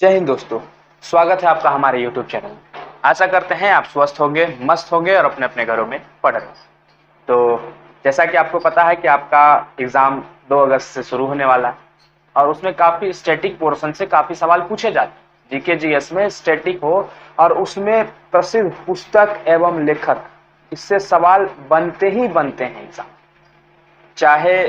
जय हिंद दोस्तों, स्वागत है आपका हमारे YouTube चैनल में। आशा करते हैं आप स्वस्थ होंगे, मस्त होंगे और अपने अपने घरों में पढ़ रहे हैं। तो जैसा कि आपको पता है कि आपका एग्जाम 2 अगस्त से शुरू होने वाला है और उसमें काफी स्टैटिक पोर्शन से काफी सवाल पूछे जाते हैं। जीके जीएस में स्टैटिक हो और उसमें प्रसिद्ध पुस्तक एवं लेखक, इससे सवाल बनते ही बनते हैं एग्जाम, चाहे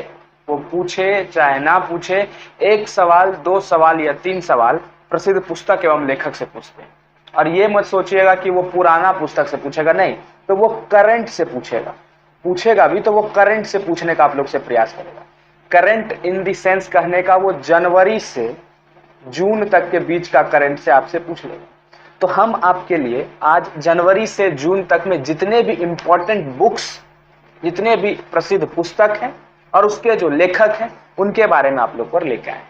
वो पूछे चाहे ना पूछे। 1 सवाल, 2 सवाल या 3 सवाल प्रसिद्ध पुस्तक एवं लेखक से पूछते हैं। और ये मत सोचिएगा कि वो पुराना पुस्तक से पूछेगा, नहीं, तो वो करंट से पूछेगा भी तो वो करंट से पूछने का आप लोग से प्रयास करेगा। करंट इन द सेंस कहने का वो जनवरी से जून तक के बीच का करंट से आपसे पूछ लेगा। तो हम आपके लिए आज जनवरी से जून तक में जितने भी इंपॉर्टेंट बुक्स, जितने भी प्रसिद्ध पुस्तक हैं और उसके जो लेखक हैं, उनके बारे में आप लोग पर लेकर आए।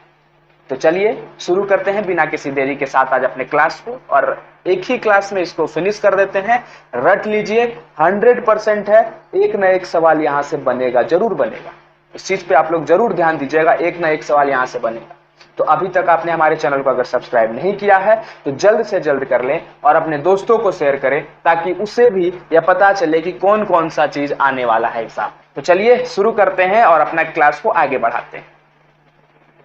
तो चलिए शुरू करते हैं बिना किसी देरी के साथ आज अपने क्लास को, और एक ही क्लास में इसको फिनिश कर देते हैं। रट लीजिए, 100% है, एक ना एक सवाल यहाँ से बनेगा, जरूर बनेगा। इस चीज पे आप लोग जरूर ध्यान दीजिएगा, एक ना एक सवाल यहाँ से बनेगा। तो अभी तक आपने हमारे चैनल को अगर सब्सक्राइब नहीं किया है तो जल्द से जल्द कर लें और अपने दोस्तों को शेयर करें, ताकि उसे भी यह पता चले कि कौन कौन सा चीज आने वाला है एग्जाम। तो चलिए शुरू करते हैं और अपना क्लास को आगे बढ़ाते हैं।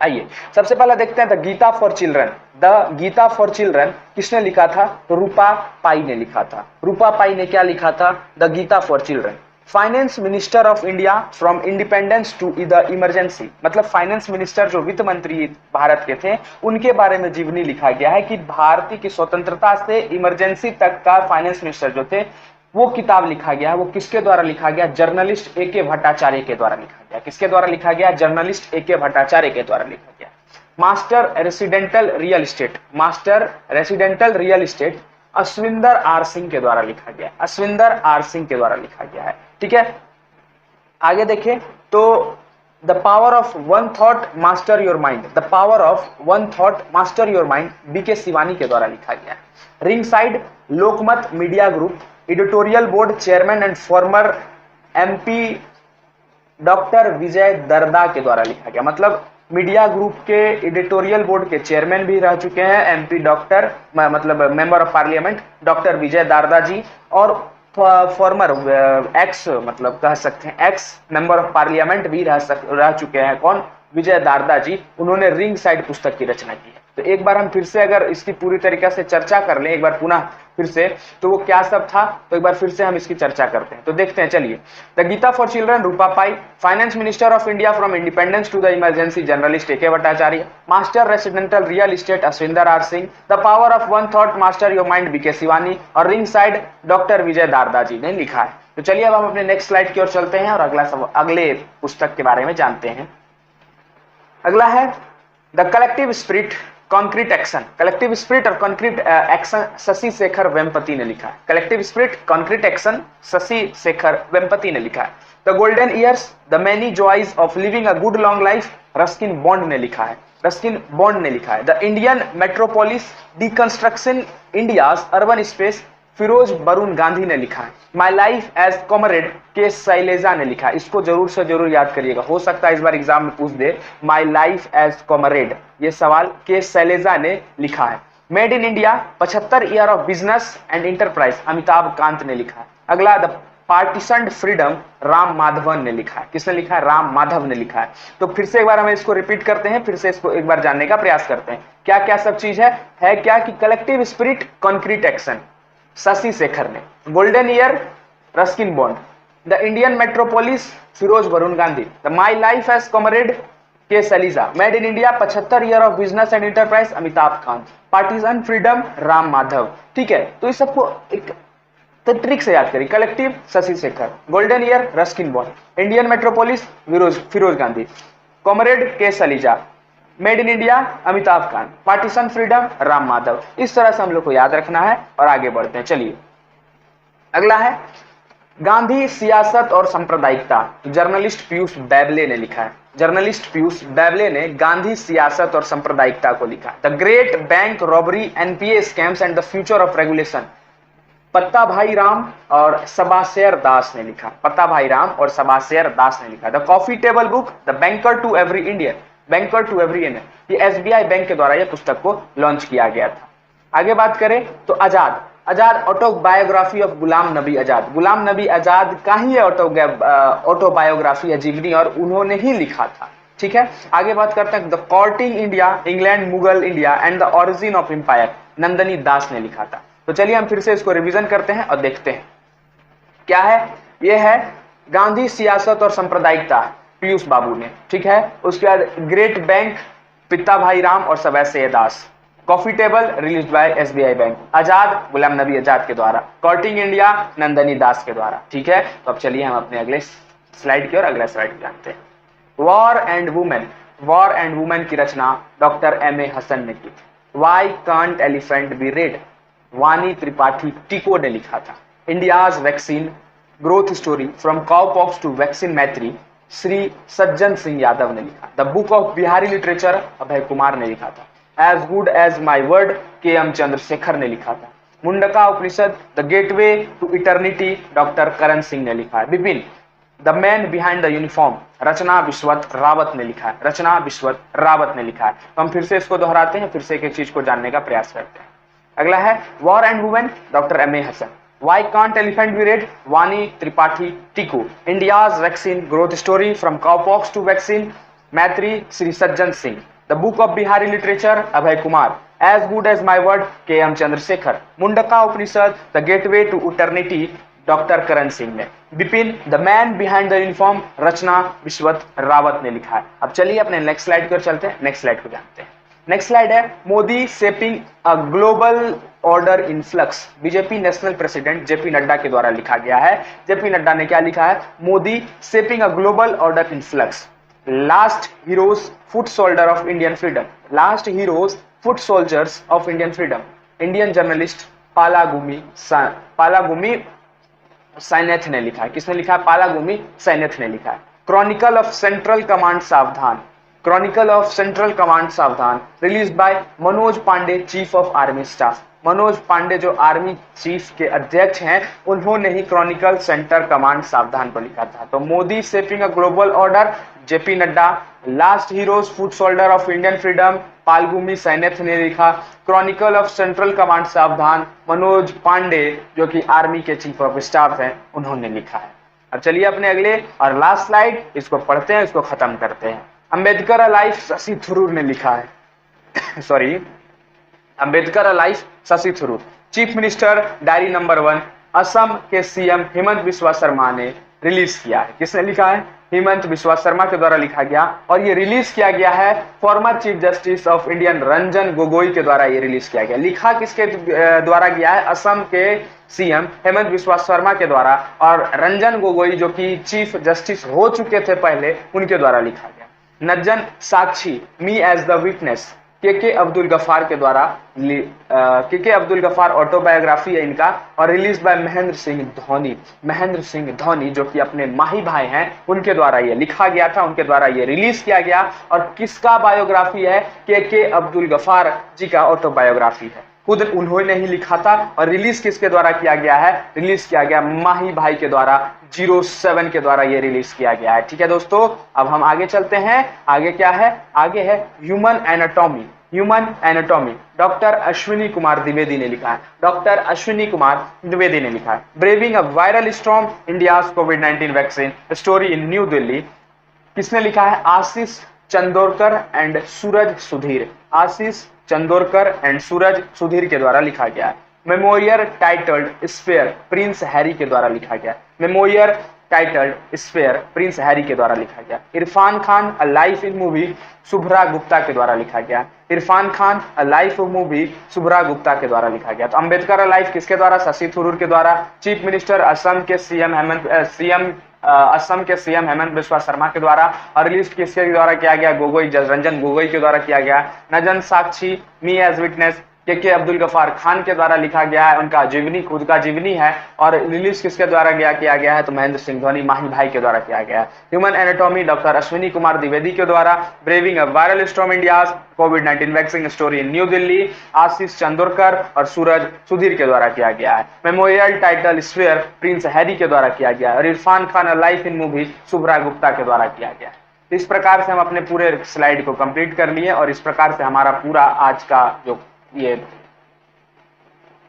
आइए सबसे पहले देखते हैं the Gita for children. The Gita for children किसने लिखा था? तो रूपा पाई ने लिखा था। रूपा पाई ने क्या लिखा था? The Gita for children. Finance minister of India from independence to the emergency, मतलब फाइनेंस मिनिस्टर जो वित्त मंत्री भारत के थे, उनके बारे में जीवनी लिखा गया है कि भारत की स्वतंत्रता से इमरजेंसी तक का फाइनेंस मिनिस्टर जो थे, वो किताब लिखा गया है। वो किसके द्वारा लिखा गया? Journalist A K. भट्टाचार्य के द्वारा लिखा गया। किसके द्वारा लिखा गया? Journalist A K. भट्टाचार्य के द्वारा लिखा गया। Master residential real estate, master residential real estate Ashwinder R Singh के द्वारा लिखा गया। अश्विंदर आर सिंह के द्वारा लिखा गया है। ठीक है, आगे देखें तो the power of one thought master your mind, the power of one thought master your mind B K. Shivani के द्वारा लिखा गया है। Ringside Lokmat media group editorial board chairman and former MP doctor Vijay Darda के द्वारा लिखा गया। मतलब मीडिया ग्रुप के एडिटोरियल बोर्ड के चेयरमैन भी रह चुके हैं एमपी डॉक्टर, मतलब member of parliament doctor Vijay Darda ji, और फॉर्मर एक्स, मतलब कह सकते हैं एक्स मेंबर ऑफ पार्लियामेंट भी रह चुके हैं। कौन? विजय दारदा जी। उन्होंने रिंग साइड पुस्तक की रचना की है। तो एक बार हम फिर से अगर इसकी पूरी तरीके से चर्चा कर लें, एक बार पुनः फिर से, तो वो क्या सब था, तो एक बार फिर से हम इसकी चर्चा करते हैं। तो देखते हैं, चलिए। The Gita for children Rupa Pai, finance minister of India from independence to the emergency journalist A K. Bhattacharya, master residential real estate Ashwinder R Singh, the power of one thought master your mind B K. Shivani, और ringside doctor Vijay Darda ji ने लिखा है। तो चलिए अब हम अपने next slide की ओर चलते हैं और अगले पुस्तक के बारे में जानते हैं। अगला है the collective spirit concrete action. Collective spirit और कॉन्क्रीट एक्शन शशि शेखर वेम्पति ने लिखा है। Collective spirit concrete action Shashi Shekhar Vempati ने लिखा है। The golden years the many joys of living a good long life Ruskin Bond ने लिखा है। रस्किन बॉन्ड ने लिखा है। The Indian metropolis deconstruction India's urban space Feroze Varun Gandhi ने लिखा है। माई life as comrade K Selja ने लिखा है। इसको जरूर से जरूर याद करिएगा, हो सकता है इस बार एग्जाम में पूछ दे। माई लाइफ एज कॉमरेड, ये सवाल के शैलेजा ने लिखा है। Made in India 75 year of business and enterprise Amitabh Kant ने लिखा है। अगला the partition freedom Ram Madhavan ने लिखा है। किसने लिखा है? राम माधव ने लिखा है। तो फिर से एक बार हमें इसको रिपीट करते हैं, फिर से इसको एक बार जानने का प्रयास करते हैं। क्या क्या सब चीज है क्या कि collective spirit concrete action Shashi Shekhar ने, golden year Ruskin Bond, the Indian metropolis Firoz Varun Gandhi, the my life as comrade K Shailaja, made in India 75 year of business and enterprise Amitabh Kant, partition freedom Ram Madhav. ठीक है, तो इस सबको एक ट्रिक से याद करिए। Collective Shashi Shekhar, golden year Ruskin Bond, Indian metropolis Firoz Gandhi, comrade K Shailaja, made in India Amitabh Kant, partition freedom Ram Madhav. इस तरह से हम लोग को याद रखना है और आगे बढ़ते हैं। चलिए अगला है गांधी सियासत और सांप्रदायिकता। जर्नलिस्ट पीयूष बैबले ने लिखा है। जर्नलिस्ट पीयूष बैबले ने गांधी सियासत और सांप्रदायिकता को लिखा। The great bank robbery NPA scams and the future of regulation पत्ता भाई राम और सबाशेर दास ने लिखा। पत्ता भाई राम और सबाशेर दास ने लिखा। The coffee table book the banker to every Indian banker to every Indian, ये एसबीआई बैंक के द्वारा ये पुस्तक को लॉन्च किया गया था। आगे बात करें तो आजाद, आजाद ऑटोबायोग्राफी ऑफ गुलाम नबी आजाद, गुलाम नबी आजाद का ही ऑटोबायोग्राफी है, जीवनी, और उन्होंने ही लिखा था। ठीक है, आगे बात करते हैं the courting India, England Mughal India and the origin of empire, Nandini Das ने लिखा था। तो चलिए हम फिर से इसको रिवीजन करते हैं और देखते हैं क्या है। यह है गांधी सियासत और सांप्रदायिकता, पीयूष बाबू ने। ठीक है, उसके बाद ग्रेट बैंक, पिता भाई राम और Savai Das. Coffee table release by SBI bank, Azad Ghulam Nabi Azad के द्वारा, कॉर्टिंग इंडिया नंदनी दास के द्वारा। ठीक है, तो अब चलिए हम अपने अगले स्लाइड की और अगला स्लाइड जानते हैं। War and women, war and women की रचना डॉक्टर एम ए हसन ने की। Why can't elephant be red, Vani Tripathi Tikoo ने लिखा था। India's vaccine growth story from cowpox to vaccine Maitri, Shri Sajjan Singh Yadav ने लिखा। The book of Bihari literature Abhay Kumar ने लिखा था। As good as my word K M Chandrasekhar ने लिखा था। Mundaka Upanishad the gateway to eternity doctor Karan Singh ने लिखा है। Vipin the man behind the uniform, Rachna Bisht Rawat ने लिखा है, रचना विश्वत रावत ने लिखा है। तो हम फिर से इसको दोहराते हैं, फिर से एक एक चीज को जानने का प्रयास करते हैं। अगला है war and women doctor M A Hasan, why can't elephant be red, Vani Tripathi Tikoo, India's vaccine growth story from cowpox to vaccine Maitri, Shri Sajjan Singh. The book of Bihari literature Abhay Kumar, as good as my word K M Chandrasekhar. Mundaka Upanishad the gateway to eternity doctor Karan Singh ने। Vipin the man behind the uniform, Rachna Bisht Rawat ने लिखा है। अब चलिए अपने next slide की ओर चलते हैं, नेक्स्ट स्लाइड को जानते हैं। नेक्स्ट स्लाइड है Modi shaping a global order in flux, BJP national president JP Nadda के द्वारा लिखा गया है। जेपी नड्डा ने क्या लिखा है? Modi shaping a global order in flux, last heroes foot soldier of Indian freedom, last heroes foot soldiers of Indian freedom, Indian journalist Palagummi Sainath ने लिखा है। किसने लिखा है? पालागुमी सैनेथ ने लिखा है। क्रॉनिकल ऑफ सेंट्रल कमांड सावधान, क्रॉनिकल ऑफ सेंट्रल कमांड सावधान, release by Manoj Pande chief of army staff. Manoj Pande जो आर्मी चीफ के अध्यक्ष हैं, उन्होंने ही क्रॉनिकल सेंटर कमांड सावधान को लिखा था। तो Modi shaping a global order JP Nadda, last heroes foot soldier of Indian freedom Palagummi Sainath ने लिखा, क्रॉनिकल ऑफ सेंट्रल कमांड सावधान मनोज पांडे जो कि आर्मी के चीफ ऑफ स्टाफ हैं, उन्होंने लिखा है। अब चलिए अपने अगले और लास्ट स्लाइड इसको पढ़ते हैं, इसको खत्म करते हैं। अंबेडकर अलाइव शशि थरूर ने लिखा है sorry Ambedkar alive Shashi Tharoor, chief minister diary number 1 Assam के सीएम हेमंत बिस्वा शर्मा ने रिलीज किया है। किसने लिखा है? हेमंत बिस्वा शर्मा के द्वारा लिखा गया और ये रिलीज किया गया है former chief justice of Indian Ranjan Gogoi के द्वारा ये रिलीज किया गया। लिखा किसके द्वारा गया है? असम के सीएम हेमंत बिस्वा शर्मा के द्वारा, और रंजन गोगोई जो कि चीफ जस्टिस हो चुके थे पहले, उनके द्वारा लिखा गया। नज्जन साक्षी मी एज द विटनेस के अब्दुल गफार के द्वारा, के अब्दुल गफार ऑटोबायोग्राफी है इनका, और रिलीज बाय महेंद्र सिंह धोनी, महेंद्र सिंह धोनी जो कि अपने माही भाई हैं, उनके द्वारा ये लिखा गया था, उनके द्वारा ये रिलीज किया गया। और किसका बायोग्राफी है? के अब्दुल गफार जी का ऑटोबायोग्राफी है, खुद उन्होंने ही लिखा था। और रिलीज किसके द्वारा किया गया है? रिलीज किया गया माही भाई के द्वारा, 07 के द्वारा ये रिलीज किया गया है। ठीक है दोस्तों, अब हम आगे चलते हैं। आगे क्या है? आगे है human anatomy, human anatomy doctor Ashwini Kumar Dwivedi ने लिखा है, डॉक्टर अश्विनी कुमार द्विवेदी ने लिखा है। Braving a viral storm India's कोविड-19 vaccine story in New Delhi, किसने लिखा है? आशीष चंदोरकर एंड सूरज सुधीर, आशीष चंदोरकर एंड सूरज सुधीर के द्वारा लिखा गया है। Memorial titled spare prince Harry के द्वारा लिखा गया, memorial titled spare prince Harry के द्वारा लिखा गया। Irfan Khan a life in movie Shubhra Gupta के द्वारा लिखा गया, Irfan Khan a life movie Shubhra Gupta के द्वारा लिखा गया। तो अंबेडकर अ लाइफ किसके द्वारा? शशि थरूर के द्वारा। चीफ मिनिस्टर असम के सीएम हेमंत बिस्वा शर्मा के द्वारा, और रिलीज किसके द्वारा किया गया? गोगोई, रंजन गोगोई के द्वारा किया गया। नजन साक्षी मी एज विटनेस के अब्दुल गफार खान के द्वारा लिखा गया है, उनका जीवनी, खुद का जीवनी है। और रिलीज किसके द्वारा किया गया है? तो महेंद्र सिंह धोनी माही भाई के द्वारा किया गया है। Human anatomy doctor Ashwini Kumar Dwivedi के द्वारा। Braving a viral storm India's कोविड-19 vaccine story in New Delhi Ashish Chandorkar और सूरज सुधीर के द्वारा किया गया है। Memorial title spare prince Harry के द्वारा किया गया है। और Irfan Khan life in movie Shubhra Gupta के द्वारा किया गया है। तो इस प्रकार से हम अपने पूरे स्लाइड को कंप्लीट कर लिए और इस प्रकार से हमारा पूरा आज का जो ये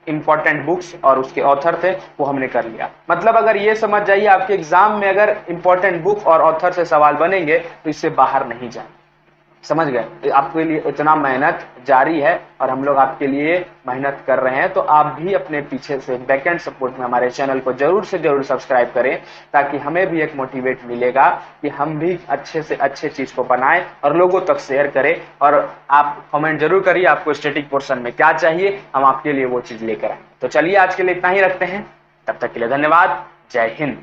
इंपॉर्टेंट बुक्स और उसके ऑथर थे वो हमने कर लिया। मतलब अगर ये समझ जाइए आपके एग्जाम में अगर इंपॉर्टेंट बुक और ऑथर से सवाल बनेंगे तो इससे बाहर नहीं जाए, समझ गए। आपके लिए इतना मेहनत जारी है और हम लोग आपके लिए मेहनत कर रहे हैं, तो आप भी अपने पीछे से बैकएंड सपोर्ट में हमारे चैनल को जरूर से जरूर सब्सक्राइब करें, ताकि हमें भी एक मोटिवेट मिलेगा कि हम भी अच्छे से अच्छे चीज को बनाएं और लोगों तक शेयर करें। और आप कमेंट जरूर करिए आपको स्टैटिक पोर्शन में क्या चाहिए, हम आपके लिए वो चीज लेकर आए। तो चलिए आज के लिए इतना ही रखते हैं, तब तक के लिए धन्यवाद। जय हिंद।